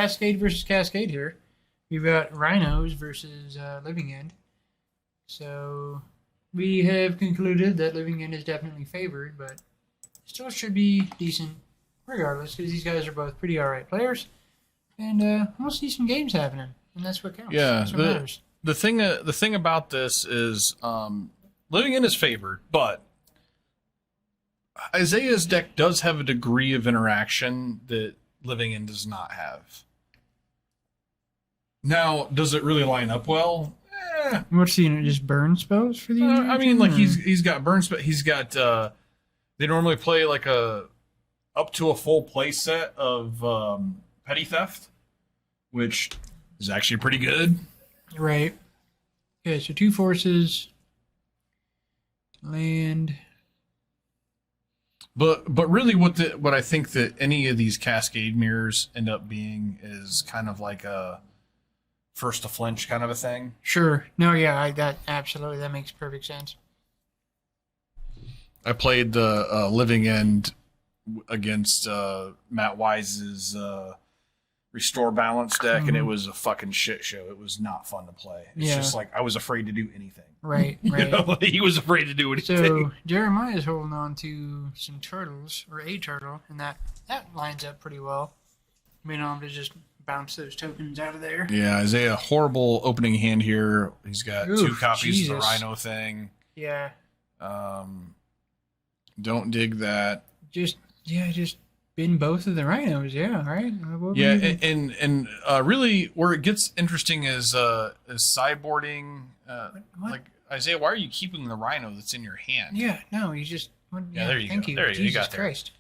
Cascade versus Cascade here. We've got Rhinos versus Living End. So we have concluded that Living End is definitely favored, but still should be decent regardless, because these guys are both pretty alright players. And we'll see some games happening, and that's what counts. Yeah, that's what matters. The thing about this is Living End is favored, but Isaiah's deck does have a degree of interaction that Living End does not have. Now, does it really line up well? What's he, just burn spells for the I mean, like he's got burn spells. He's got they normally play like up to a full play set of Petty Theft, which is actually pretty good. Right. Okay, so 2 forces, land. But really, what I think that any of these Cascade mirrors end up being is kind of like a first to flinch kind of a thing. Sure. No, yeah, that absolutely, that makes perfect sense. I played the Living End against Matt Wise's Restore Balance deck, and it was a fucking shit show. It was not fun to play. It's just like I was afraid to do anything. Right. You know? He was afraid to do anything. So Jeremiah is holding on to some turtles, or a turtle, and that lines up pretty well. Being able to just bounce those tokens out of there. Yeah, Isaiah, horrible opening hand here. He's got 2 copies of the Rhino thing. Yeah. Don't dig that. Just bin both of the Rhinos, yeah, right? Yeah, and really where it gets interesting is sideboarding. What? Like, Isaiah, why are you keeping the Rhino that's in your hand? Yeah, no, you just... Yeah, there you thank go. you. There you go. Jesus You got there. Christ.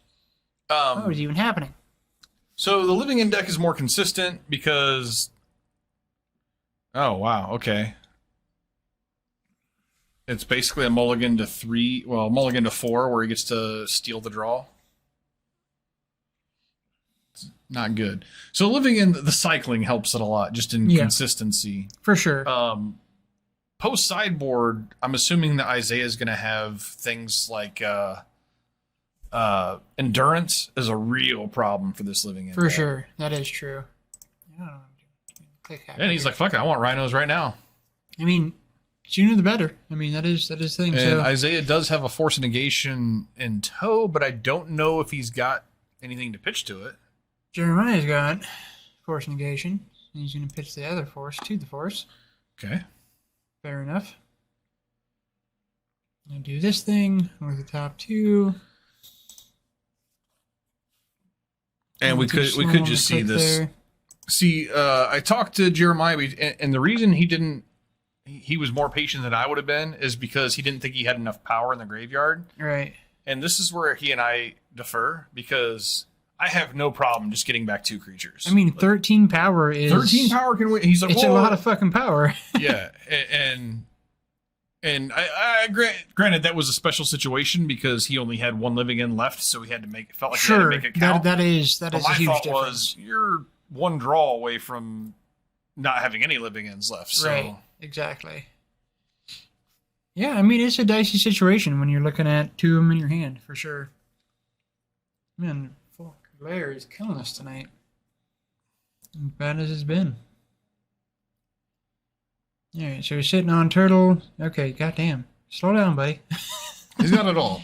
What is even happening? So the Living End deck is more consistent because... Oh, wow, okay. It's basically a mulligan to 3... Well, mulligan to 4 where he gets to steal the draw. It's not good. So Living End, the cycling helps it a lot, just in consistency. For sure. Post sideboard, I'm assuming that Isaiah is going to have things like endurance is a real problem for this Living End. For sure. That is true. And he's like, fuck it, I want Rhinos right now. I mean, sooner the better. I mean, that is the thing. And so Isaiah does have a Force of Negation in tow, but I don't know if he's got anything to pitch to it. Jeremiah's got Force Negation. And he's going to pitch the other Force to the Force. Okay. Fair enough. I'll do this thing with the top 2. And we could just see this. There. See, I talked to Jeremiah, and the reason he was more patient than I would have been is because he didn't think he had enough power in the graveyard. Right. And this is where he and I differ, because I have no problem just getting back 2 creatures. I mean, 13 power is... 13 power can win. He's like, it's a lot of fucking power. Yeah, and I granted that was a special situation because he only had 1 Living End left, so he had to he had to make it count. That is a huge difference. My thought was, you're 1 draw away from not having any Living Ends left. So. Right, exactly. Yeah, I mean, it's a dicey situation when you're looking at 2 of them in your hand, for sure. Man, fuck, Blair is killing us tonight. As bad as it's been. Alright, so he's sitting on turtle. Okay, goddamn. Slow down, buddy. He's got it all.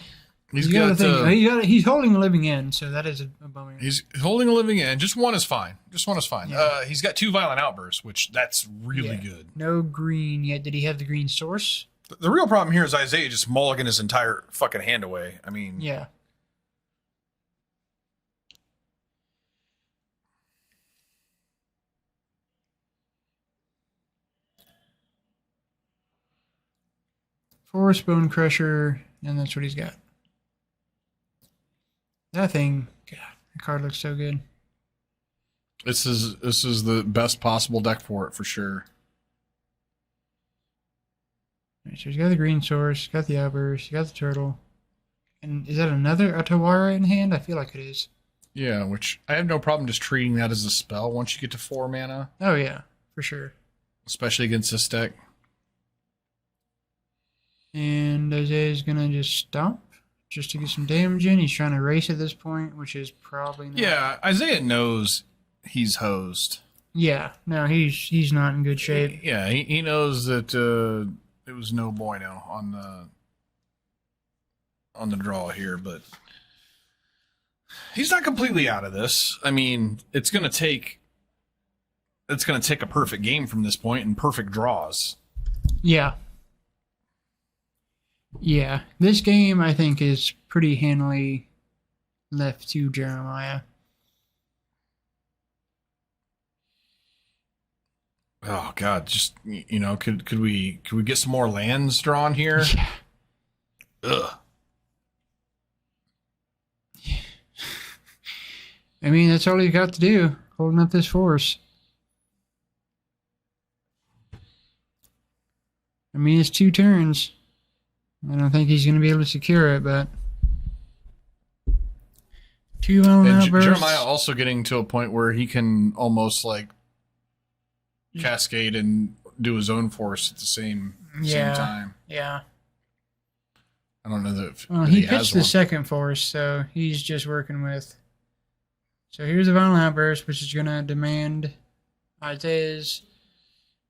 He's holding a Living End, so that is a bummer. He's holding a Living End. Just 1 is fine. Yeah. He's got 2 Violent Outbursts, which that's really good. No green yet. Did he have the green source? The real problem here is Isaiah just mulligan his entire fucking hand away. I mean... Yeah. Force Bone Crusher, and that's what he's got. That thing, God, the card looks so good. This is the best possible deck for it, for sure. All right, so he's got the green source, got the outburst, got the turtle. And is that another Otawara in hand? I feel like it is. Yeah, which I have no problem just treating that as a spell once you get to 4 mana. Oh, yeah, for sure. Especially against this deck. And Isaiah's going to just stomp just to get some damage in. He's trying to race at this point, which is probably not. Yeah, Isaiah knows he's hosed. Yeah, no, he's not in good shape. Yeah, he knows that it was no bueno on the draw here, but he's not completely out of this. I mean, it's gonna take a perfect game from this point and perfect draws. Yeah. Yeah. This game I think is pretty handily left to Jeremiah. Oh God, just could we get some more lands drawn here? Yeah. Ugh. I mean, that's all you got to do, holding up this force. I mean, it's 2 turns. I don't think he's going to be able to secure it, but 2 outbursts. Jeremiah also getting to a point where he can almost like cascade and do his own force at the same time. Yeah. I don't know that he pitched the second force, so he's just working with. So here's a violent outburst, which is going to demand Isaiah's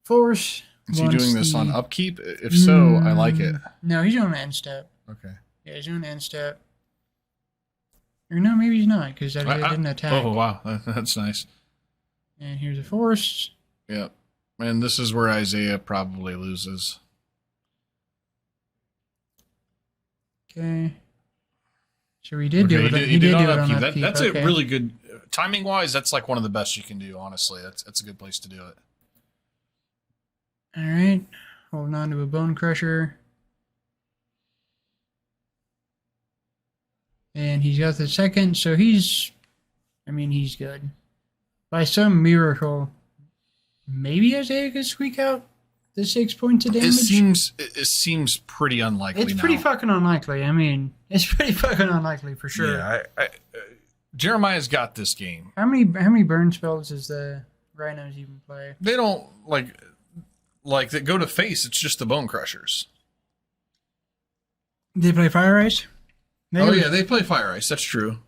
force. Is he doing this on upkeep? If so, I like it. No, he's doing an end step. Okay. Yeah, he's doing an end step. Or no, maybe he's not, because I didn't attack. Oh, wow. That's nice. And here's a force. Yep. And this is where Isaiah probably loses. Okay. So he did do it. He did do it on upkeep. That's a really good timing wise. That's like one of the best you can do. Honestly, that's a good place to do it. All right, holding on to a bone crusher, and he's got the second. So he's good. By some miracle, maybe Isaiah could squeak out the 6 points of damage. It seems pretty unlikely. It's pretty fucking unlikely. I mean, it's pretty fucking unlikely for sure. Yeah, Jeremiah's got this game. How many burn spells does the Rhinos even play? They don't like that go to face. It's just the bone crushers. They play Fire Ice. They play Fire Ice. That's true.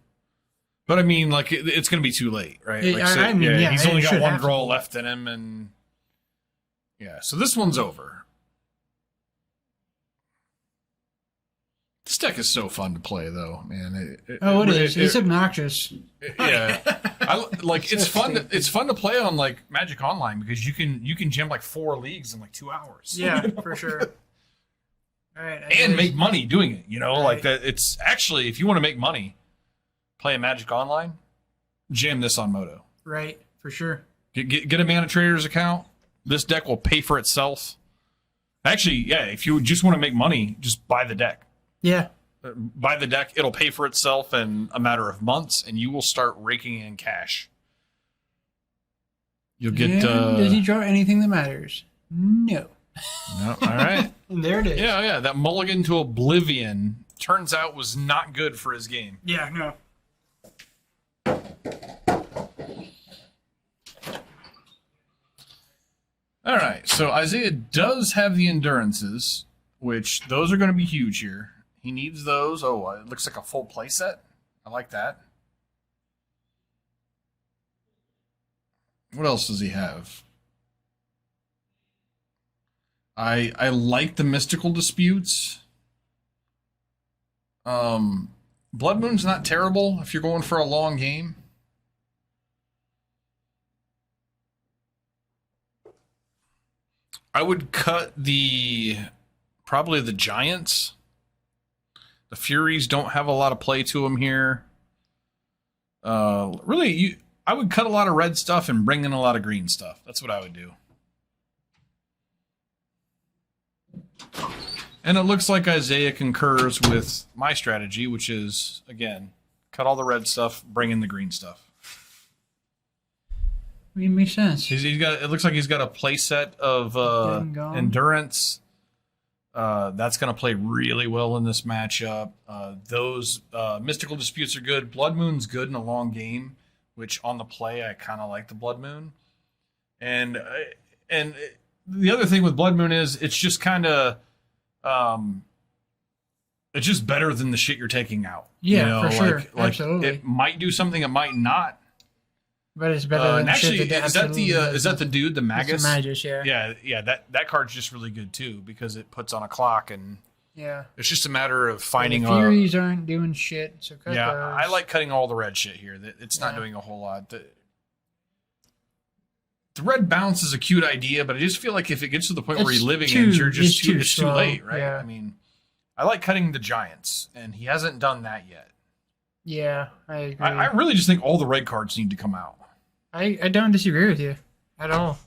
But I mean, like it's going to be too late, right? He's only got one draw left in him, and so this one's over. This deck is so fun to play, though, man. It is. It's obnoxious. Yeah, it's fun. It's fun to play on like Magic Online because you can gem like 4 leagues in like 2 hours. Yeah, for sure. All right, and make money doing it. Like that. It's actually, if you want to make money, play a Magic Online, jam this on Moto. Right, for sure. Get a Mana Traders account. This deck will pay for itself. Actually, yeah. If you just want to make money, just buy the deck. Yeah. Buy the deck. It'll pay for itself in a matter of months, and you will start raking in cash. You'll get. Does he draw anything that matters? No. No. All right. And there it is. Yeah. That mulligan to Oblivion turns out was not good for his game. Yeah. No. All right. So Isaiah does have the endurances, which those are going to be huge here. He needs those. Oh, it looks like a full play set. I like that. What else does he have? I like the mystical disputes. Blood Moon's not terrible if you're going for a long game. I would cut probably the Giants. The Furies don't have a lot of play to them here. Really, I would cut a lot of red stuff and bring in a lot of green stuff. That's what I would do. And it looks like Isaiah concurs with my strategy, which is, again, cut all the red stuff, bring in the green stuff. I mean, makes sense. It looks like he's got a play set of endurance. That's going to play really well in this matchup. Those mystical disputes are good. Blood Moon's good in a long game, which on the play I kind of like the Blood Moon. And the other thing with Blood Moon is it's just kind of it's just better than the shit you're taking out. Yeah, for sure. Absolutely. It might do something, it might not. But it's better than actually, shit is that the dude, the Magus? It's the Magus, yeah. Yeah. That card's just really good too because it puts on a clock and yeah, it's just a matter of finding. The Furies aren't doing shit, so cut those. I like cutting all the red shit here. It's not doing a whole lot. The red bounce is a cute idea, but I just feel like if it gets to the point where you're living in, you're just it's too late, right? Yeah. I mean, I like cutting the giants, and he hasn't done that yet. Yeah, I agree. I really just think all the red cards need to come out. I don't disagree with you at all.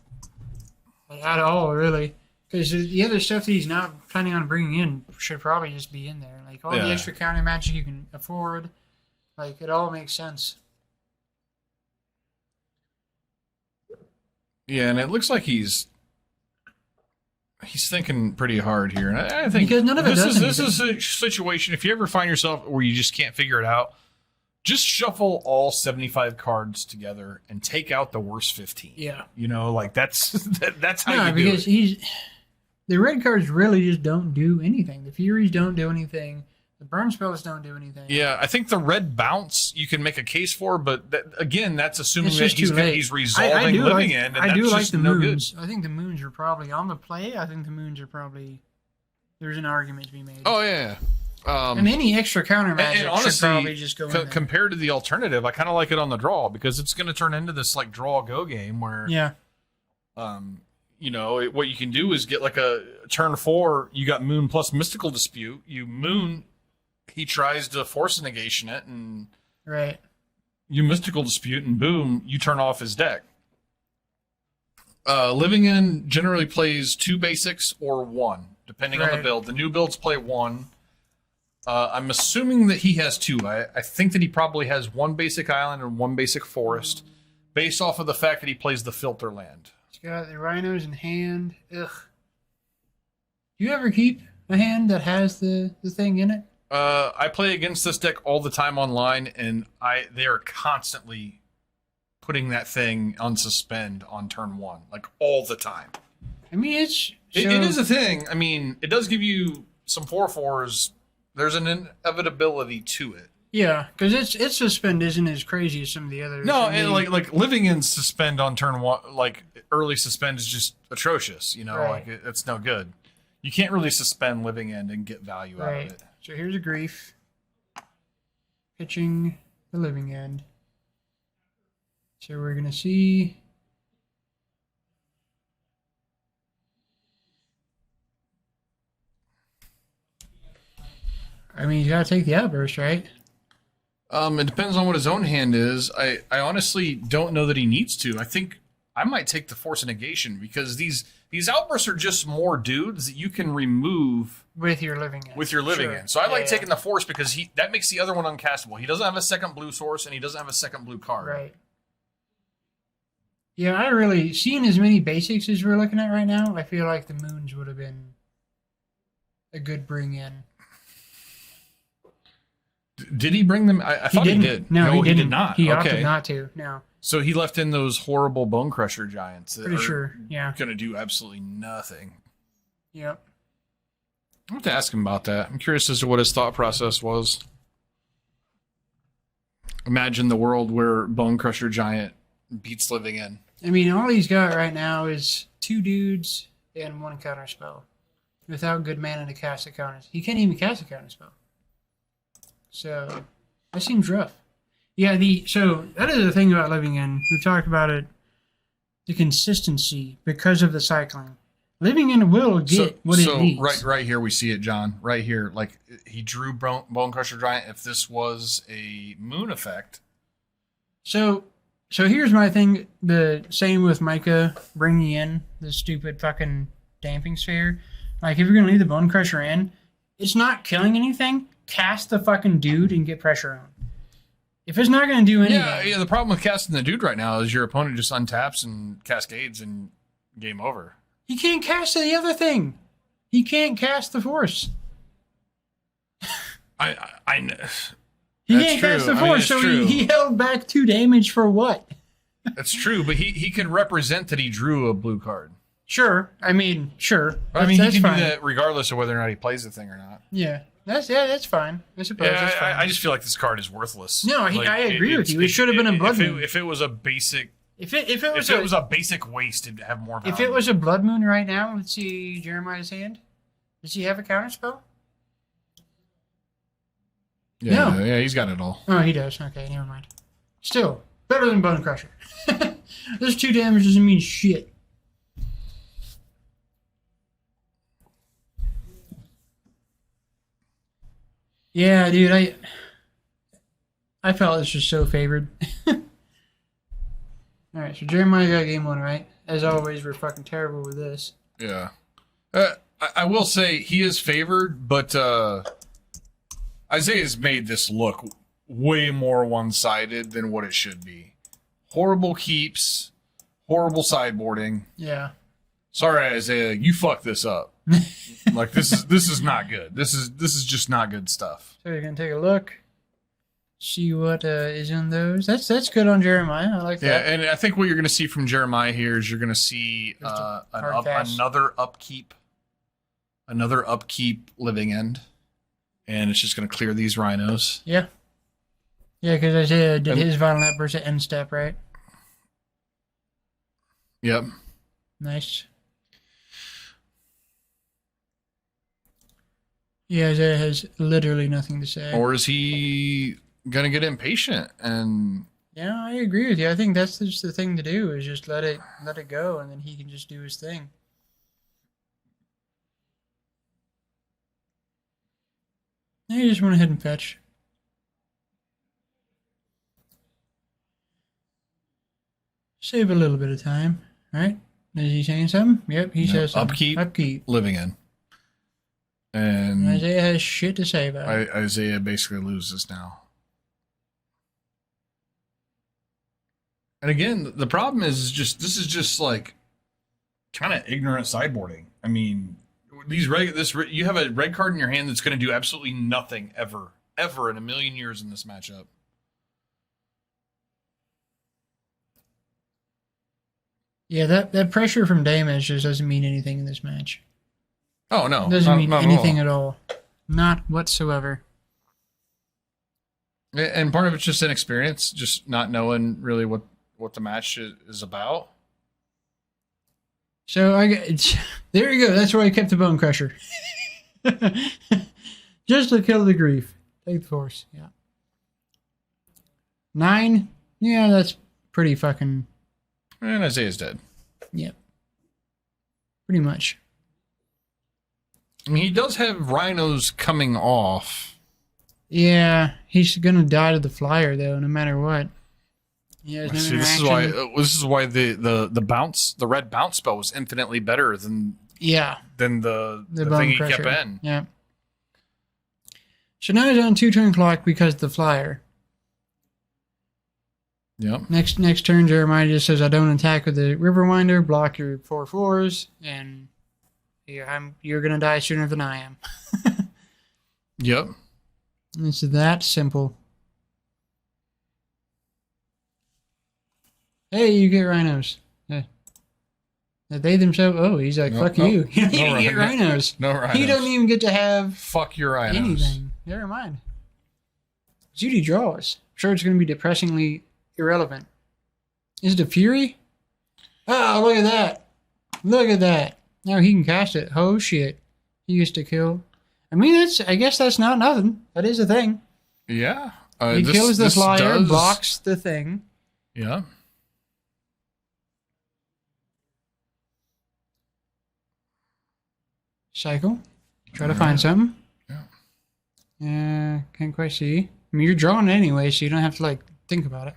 At all, really. Because the other stuff that he's not planning on bringing in should probably just be in there. Like, all the extra counter magic you can afford. Like, it all makes sense. Yeah, and it looks like he's thinking pretty hard here. And I think because none of it this is a situation, if you ever find yourself where you just can't figure it out, just shuffle all 75 cards together and take out the worst 15. Yeah. You know, like that's how you do it. Because the red cards really just don't do anything. The Furies don't do anything. The burn spells don't do anything. Yeah, I think the red bounce you can make a case for, but that's assuming that he's resolving living in. And I do like the moons. Good. I think the moons are probably on the play. I think the moons are probably there's an argument to be made. Oh yeah. And any extra counter magic and honestly, should probably just go in there. Compared to the alternative, I kind of like it on the draw because it's going to turn into this like draw go game where you know, what you can do is get like a turn 4, you got moon plus mystical dispute, you moon, he tries to force a negation it, and you mystical dispute, and boom, you turn off his deck. Living In generally plays 2 basics or 1, depending on the build. The new builds play 1. I'm assuming that he has 2. I think that he probably has 1 basic island and 1 basic forest, based off of the fact that he plays the filter land. He's got the Rhinos in hand. Ugh. Do you ever keep a hand that has the thing in it? I play against this deck all the time online, and they are constantly putting that thing on suspend on turn 1, like all the time. I mean, it is a thing. I mean, it does give you some 4/4s. There's an inevitability to it. Yeah, because its suspend isn't as crazy as some of the others. No, and like Living In suspend on turn 1, like early suspend is just atrocious. You know, like it's no good. You can't really suspend Living In and get value out of it. So here's a grief. Pitching the Living End. So we're gonna see. I mean, you gotta take the outburst, right? It depends on what his own hand is. I honestly don't know that he needs to. I think I might take the force of negation because these outbursts are just more dudes that you can remove with your Living End. So I like taking the force because that makes the other one uncastable. He doesn't have a second blue source and he doesn't have a second blue card. Right. Yeah, I really seeing as many basics as we're looking at right now. I feel like the moons would have been a good bring in. Did he bring them? I thought he did. No, he did not. He opted not to. No. So he left in those horrible Bone Crusher giants. Pretty sure. Yeah. Going to do absolutely nothing. Yep. I have to ask him about that. I'm curious as to what his thought process was. Imagine the world where Bone Crusher Giant beats Living In. I mean, all he's got right now is 2 dudes and 1 counter spell. Without good mana to cast a counter. He can't even cast a counter spell. So, that seems rough. Yeah, so that is the thing about Living In. We've talked about it. The consistency because of the cycling. Living In will get what it needs. So right here we see it, John. Right here, like he drew Bone Crusher Giant. If this was a moon effect. So here's my thing. The same with Micah bringing in the stupid fucking damping sphere. Like if you're gonna leave the Bone Crusher in, it's not killing anything. Cast the fucking dude and get pressure on. If it's not going to do anything... Yeah, the problem with casting the dude right now is your opponent just untaps and cascades and game over. He can't cast the other thing. He can't cast the force. I know. He can't cast the force, so he held back 2 damage for what? That's true, but he can represent that he drew a blue card. Sure. I mean, sure. I mean, he can fine. do that regardless of whether or not he plays the thing or not. Yeah. That's fine. I suppose that's fine. I just feel like this card is worthless. No, I agree with you. It should have been a Blood Moon. If it was a basic... If it was a basic waste, it'd have more value. If it was a Blood Moon right now, let's see Jeremiah's hand. Does he have a counterspell? Yeah, yeah, he's got it all. Oh, he does. Okay, never mind. Still, better than Bone Crusher. This 2 damage doesn't mean shit. Yeah, dude, I felt this was so favored. Alright, so Jeremiah got game 1, right? As always, we're fucking terrible with this. Yeah. I will say he is favored, but Isaiah's made this look way more one-sided than what it should be. Horrible keeps, horrible sideboarding. Yeah. Sorry, Isaiah, you fucked this up. Like this is not good. This is just not good stuff. So you're gonna take a look, see what is in those. That's good on Jeremiah. I like that. Yeah, and I think what you're gonna see from Jeremiah here is you're gonna see another upkeep living end, and it's just gonna clear these rhinos. Yeah. Yeah, because Isaiah did his violent outburst at end step, right? Yep. Nice. Yeah, Isaiah has literally nothing to say. Or is he gonna get impatient and? Yeah, I agree with you. I think that's just the thing to do is just let it go, and then he can just do his thing. Now you just went ahead and fetch. Save a little bit of time, right? Is he saying something? Yep, he says something. Upkeep. Living in. And Isaiah has shit to say about it. Isaiah basically loses now. And again, the problem is this is just like kind of ignorant sideboarding. I mean, you have a red card in your hand that's going to do absolutely nothing ever in a million years in this matchup. Yeah, that pressure from damage just doesn't mean anything in this match. Oh, no. It doesn't mean anything at all. Not whatsoever. And part of it's just inexperience, just not knowing really what the match is about. So there you go. That's why I kept the Bone Crusher. Just to kill the grief. Take the force. Yeah. 9. Yeah, that's pretty fucking... And Isaiah's dead. Yep. Pretty much. I mean, he does have rhinos coming off. Yeah, he's gonna die to the flyer though, no matter what. Yeah, no see, this is why the red bounce spell was infinitely better than the thing he kept in. Yeah. So now he's on 2 turn clock because of the flyer. Yep. Next turn, Jeremiah just says, "I don't attack with the Riverwinder. Block your 4/4s, and you're gonna die sooner than I am." Yep. It's that simple. Hey, you get rhinos. They themselves. Oh, he's like, fuck you. You don't even get rhinos. No rhinos. He doesn't even get to have. Fuck your rhinos. Anything. Never mind. Judy draws. I'm sure it's going to be depressingly irrelevant. Is it a Fury? Oh, look at that. Look at that. Now he can cast it. Oh, shit. He gets to kill. I mean, I guess that's not nothing. That is a thing. Yeah. He kills the flyer, blocks the thing. Yeah. Cycle. Try to find something. Yeah. Can't quite see. I mean, you're drawing anyway, so you don't have to, think about it.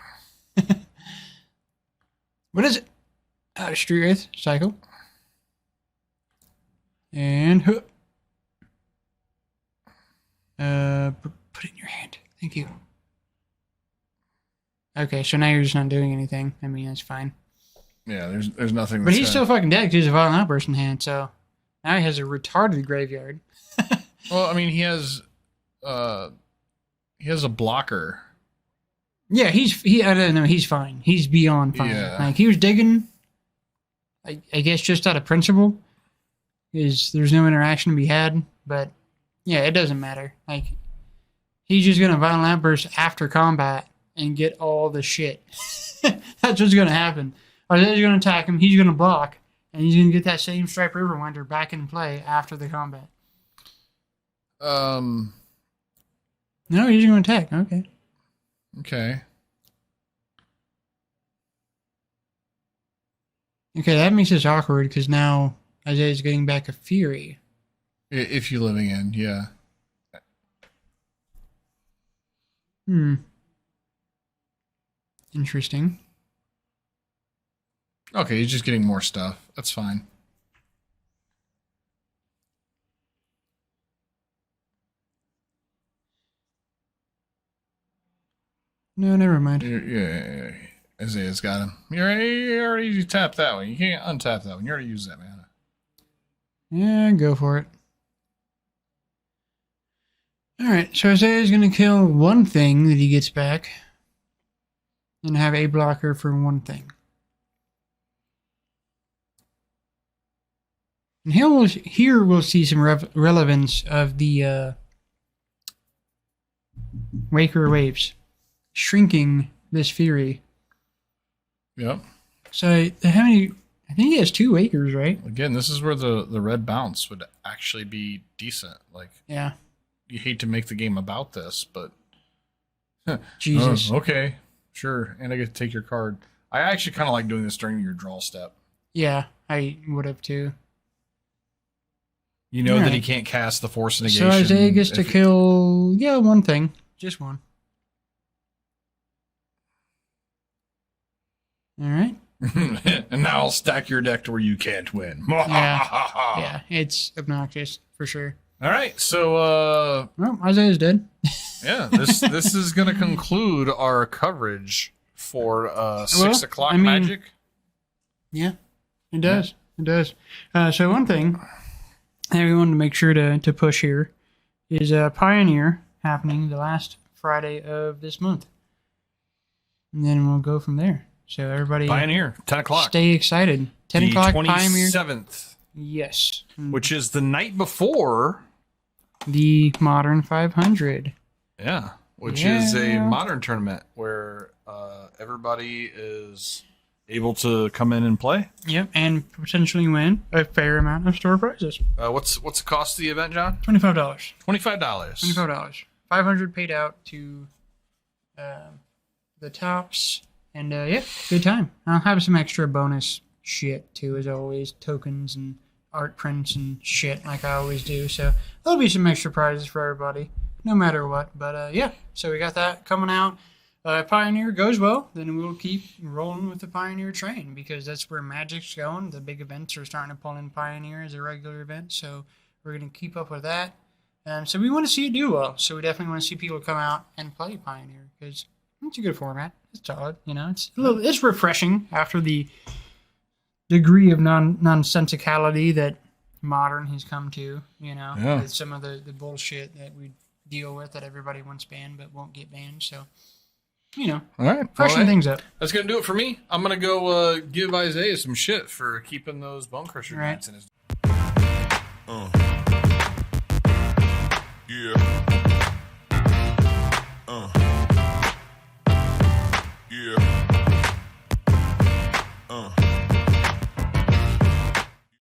What is it? Street Wraith. Cycle. And put it in your hand. Thank you. Okay, so now you're just not doing anything. I mean, that's fine. Yeah, there's nothing. But he's still fucking dead because he has a violent outburst in hand, so now he has a retarded graveyard. Well, I mean, he has a blocker. Yeah, I don't know, he's fine. He's beyond fine. Yeah. Like, he was digging I guess just out of principle, is there's no interaction to be had. But yeah, it doesn't matter. Like, he's just gonna violent outburst after combat and get all the shit. That's what's gonna happen. Isaiah's gonna attack him. He's gonna block, and he's gonna get that same Stripe Riverwinder back in play after the combat. No, he's gonna attack. Okay. Okay. Okay, that makes this awkward because now Isaiah's getting back a Fury. If you're living in, yeah. Interesting. Okay, he's just getting more stuff. That's fine. No, never mind. Yeah. Isaiah's got him. You already tapped that one. You can't untap that one. You already used that mana. Yeah, go for it. Alright, so Isaiah's going to kill one thing that he gets back and have a blocker for one thing. And here we'll see some relevance of the Waker Waves shrinking this Fury. Yep. So I think he has 2 Wakers, right? Again, this is where the red bounce would actually be decent. Like, yeah. You hate to make the game about this, but Jesus. Okay, sure. And I get to take your card. I actually kind of like doing this during your draw step. Yeah, I would have too. You know that he can't cast the Force Negation. So Isaiah gets to kill, one thing. Just one. All right. And now I'll stack your deck to where you can't win. Yeah, it's obnoxious for sure. All right, so well, Isaiah's dead. Yeah, this is going to conclude our coverage for 6 o'clock Magic. Yeah, it does. It does. So one thing everyone to make sure to push here is Pioneer happening the last Friday of this month, and then we'll go from there. So everybody, Pioneer, 10 o'clock. Stay excited. 10 o'clock, Pioneer. 27th. Yes. Which is the night before the Modern 500. Yeah. Which is a Modern tournament where everybody is able to come in and play. Yep, and potentially win a fair amount of store prizes. What's the cost of the event, John? $25. $25. $500 paid out to the tops. And good time. I'll have some extra bonus shit too, as always. Tokens and art prints and shit like I always do. So there'll be some extra prizes for everybody, no matter what. But so we got that coming out. Pioneer goes well, then we'll keep rolling with the Pioneer train because that's where Magic's going. The big events are starting to pull in Pioneer as a regular event. So we're going to keep up with that. So we want to see it do well. So we definitely want to see people come out and play Pioneer because it's a good format. It's solid, it's refreshing after the degree of nonsensicality that Modern has come to, with some of the bullshit that we deal with that everybody wants banned but won't get banned. So, all right, freshen things up. That's gonna do it for me. I'm gonna go give Isaiah some shit for keeping those Bone Crusher giants in his. Yeah.